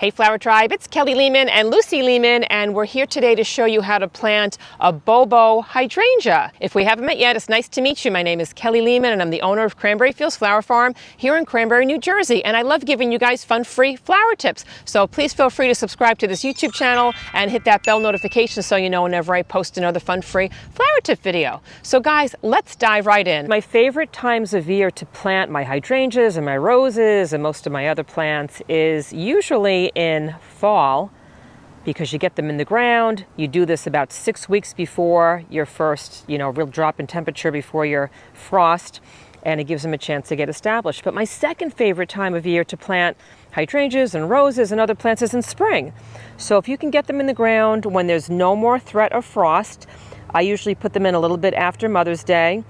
Hey Flower Tribe, it's Kelly Lehman and Lucy Lehman, and we're here today to show you how to plant a BOBO hydrangea. If we haven't met yet, it's nice to meet you. My name is Kelly Lehman and I'm the owner of Cranberry Fields Flower Farm here in Cranberry, New Jersey. And I love giving you guys fun, free flower tips. So please feel free to subscribe to this YouTube channel and hit that bell notification so you know whenever I post another fun, free flower tip video. So guys, let's dive right in. My favorite times of year to plant my hydrangeas and my roses and most of my other plants is usually in fall, because you get them in the ground. You do this about 6 weeks before your first, real drop in temperature, before your frost, and it gives them a chance to get established. But my second favorite time of year to plant hydrangeas and roses and other plants is in spring. So if you can get them in the ground when there's no more threat of frost, I usually put them in a little bit after Mother's Day.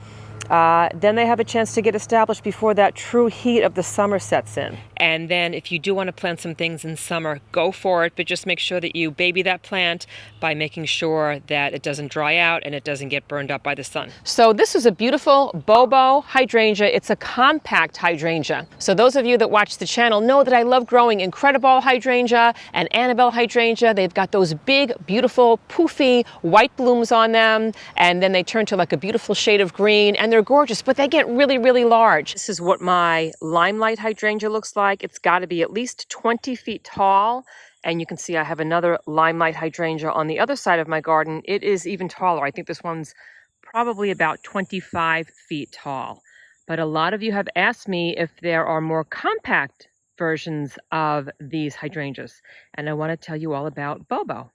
Then they have a chance to get established before that true heat of the summer sets in. And then if you do want to plant some things in summer, go for it, but just make sure that you baby that plant by making sure that it doesn't dry out and it doesn't get burned up by the sun. So this is a beautiful BOBO hydrangea. It's a compact hydrangea. So those of you that watch the channel know that I love growing Incredible hydrangea and Annabelle hydrangea. They've got those big, beautiful, poofy white blooms on them, and then they turn to like a beautiful shade of green, and they're gorgeous, but they get really, really large. This is what my limelight hydrangea looks like. It's got to be at least 20 feet tall. And you can see I have another limelight hydrangea on the other side of my garden. It is even taller. I think this one's probably about 25 feet tall. But a lot of you have asked me if there are more compact versions of these hydrangeas. And I want to tell you all about BOBO.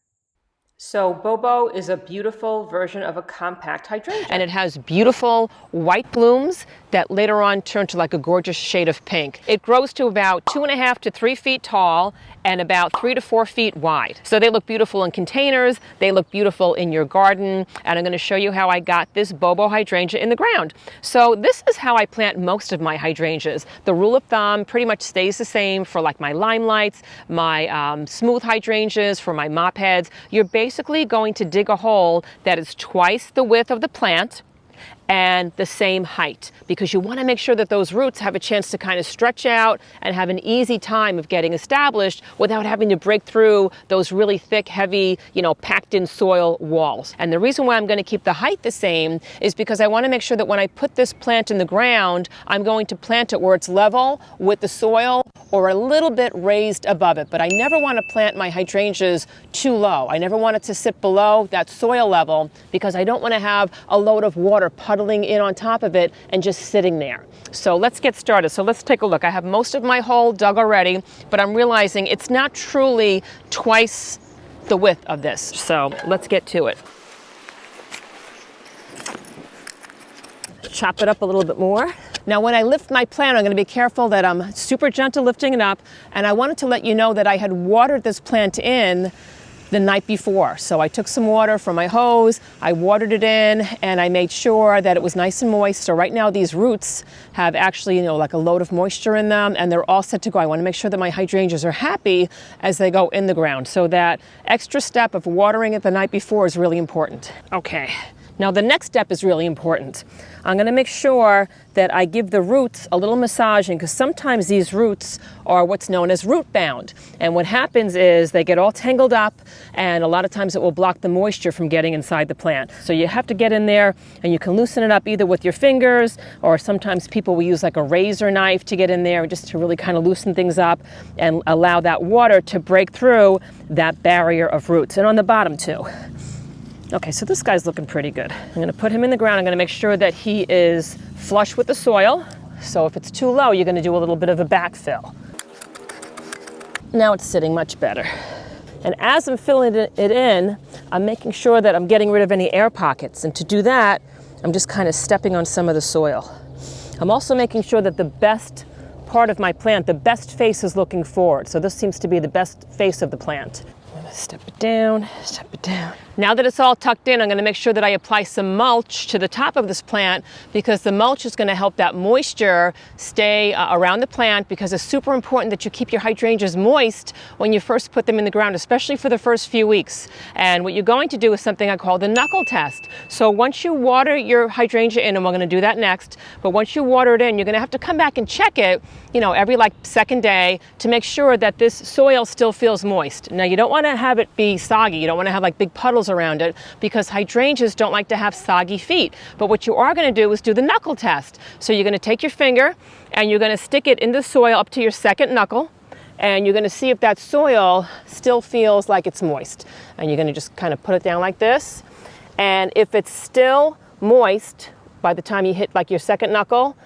So BOBO is a beautiful version of a compact hydrangea. And it has beautiful white blooms that later on turn to like a gorgeous shade of pink. It grows to about 2.5 to 3 feet tall and about 3 to 4 feet wide. So they look beautiful in containers, they look beautiful in your garden, and I'm going to show you how I got this BOBO hydrangea in the ground. So this is how I plant most of my hydrangeas. The rule of thumb pretty much stays the same for like my limelights, my smooth hydrangeas, for my mop heads. You're basically going to dig a hole that is twice the width of the plant and the same height, because you want to make sure that those roots have a chance to kind of stretch out and have an easy time of getting established without having to break through those really thick, heavy, packed in soil walls. And the reason why I'm going to keep the height the same is because I want to make sure that when I put this plant in the ground, I'm going to plant it where it's level with the soil or a little bit raised above it. But I never want to plant my hydrangeas too low. I never want it to sit below that soil level, because I don't want to have a load of water puddling in on top of it and just sitting there. So let's get started. So let's take a look. I have most of my hole dug already, but I'm realizing it's not truly twice the width of this. So let's get to it. Chop it up a little bit more. Now when I lift my plant, I'm going to be careful that I'm super gentle lifting it up, and I wanted to let you know that I had watered this plant in the night before. So I took some water from my hose, I watered it in, and I made sure that it was nice and moist. So right now these roots have actually, like a load of moisture in them, and they're all set to go. I want to make sure that my hydrangeas are happy as they go in the ground. So that extra step of watering it the night before is really important. Okay. Now the next step is really important. I'm going to make sure that I give the roots a little massaging, because sometimes these roots are what's known as root bound. And what happens is they get all tangled up, and a lot of times it will block the moisture from getting inside the plant. So you have to get in there, and you can loosen it up either with your fingers, or sometimes people will use like a razor knife to get in there just to really kind of loosen things up and allow that water to break through that barrier of roots. And on the bottom too. Okay, so this guy's looking pretty good. I'm going to put him in the ground. I'm going to make sure that he is flush with the soil. So if it's too low, you're going to do a little bit of a backfill. Now it's sitting much better. And as I'm filling it in, I'm making sure that I'm getting rid of any air pockets. And to do that, I'm just kind of stepping on some of the soil. I'm also making sure that the best part of my plant, the best face, is looking forward. So this seems to be the best face of the plant. I'm gonna step it down, step it down. Now that it's all tucked in, I'm gonna make sure that I apply some mulch to the top of this plant, because the mulch is gonna help that moisture stay around the plant, because it's super important that you keep your hydrangeas moist when you first put them in the ground, especially for the first few weeks. And what you're going to do is something I call the knuckle test. So once you water your hydrangea in, and we're gonna do that next, but once you water it in, you're gonna have to come back and check it, you know, every like second day to make sure that this soil still feels moist. Now you don't wanna have it be soggy. You don't wanna have like big puddles around it, because hydrangeas don't like to have soggy feet. But what you are going to do is do the knuckle test. So you're going to take your finger and you're going to stick it in the soil up to your second knuckle, and you're going to see if that soil still feels like it's moist. And you're going to just kind of put it down like this. And if it's still moist by the time you hit like your second knuckle,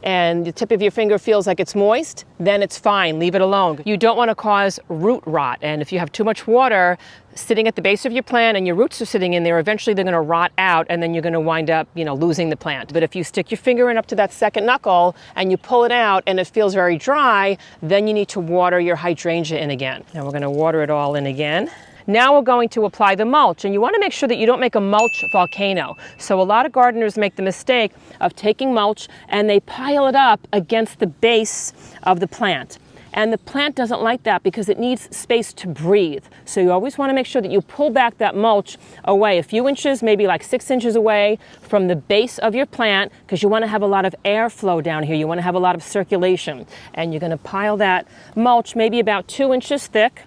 and the tip of your finger feels like it's moist, then it's fine, leave it alone. You don't want to cause root rot, and if you have too much water sitting at the base of your plant and your roots are sitting in there, eventually they're going to rot out, and then you're going to wind up, you know, losing the plant. But if you stick your finger in up to that second knuckle and you pull it out and it feels very dry, then you need to water your hydrangea in again. Now we're going to water it all in again. Now we're going to apply the mulch, and you want to make sure that you don't make a mulch volcano. So a lot of gardeners make the mistake of taking mulch and they pile it up against the base of the plant. And the plant doesn't like that, because it needs space to breathe. So you always want to make sure that you pull back that mulch away a few inches, maybe like 6 inches away from the base of your plant, because you want to have a lot of airflow down here. You want to have a lot of circulation. And you're going to pile that mulch maybe about 2 inches thick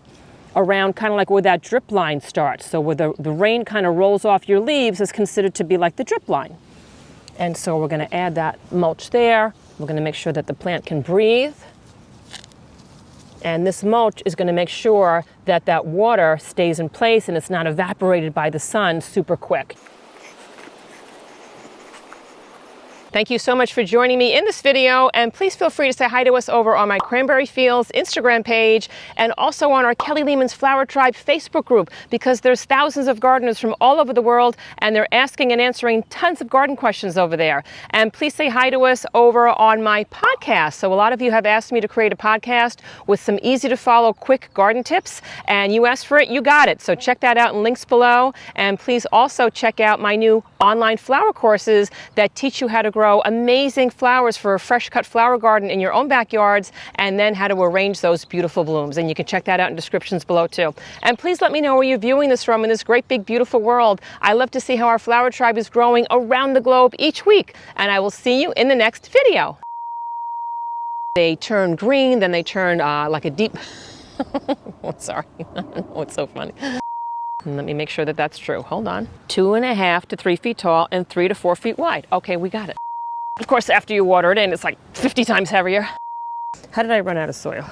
around kind of like where that drip line starts. So where the rain kind of rolls off your leaves is considered to be like the drip line. And so we're going to add that mulch there. We're going to make sure that the plant can breathe. And this mulch is going to make sure that that water stays in place and it's not evaporated by the sun super quick. Thank you so much for joining me in this video, and please feel free to say hi to us over on my Cranberry Fields Instagram page, and also on our Kelly Lehman's Flower Tribe Facebook group, because there's thousands of gardeners from all over the world, and they're asking and answering tons of garden questions over there. And please say hi to us over on my podcast. So a lot of you have asked me to create a podcast with some easy to follow quick garden tips, and you asked for it, you got it. So check that out in links below, and please also check out my new online flower courses that teach you how to grow amazing flowers for a fresh cut flower garden in your own backyards, and then how to arrange those beautiful blooms. And you can check that out in descriptions below too. And please let me know where you're viewing this from in this great big beautiful world. I love to see how our flower tribe is growing around the globe each week, and I will see you in the next video. They turn green, then they turn like a deep oh, sorry. Oh, it's so funny. Let me make sure that that's true. Hold on. 2.5 to 3 feet tall and 3 to 4 feet wide. Okay, we got it. Of course, after you water it in, it's like 50 times heavier. How did I run out of soil?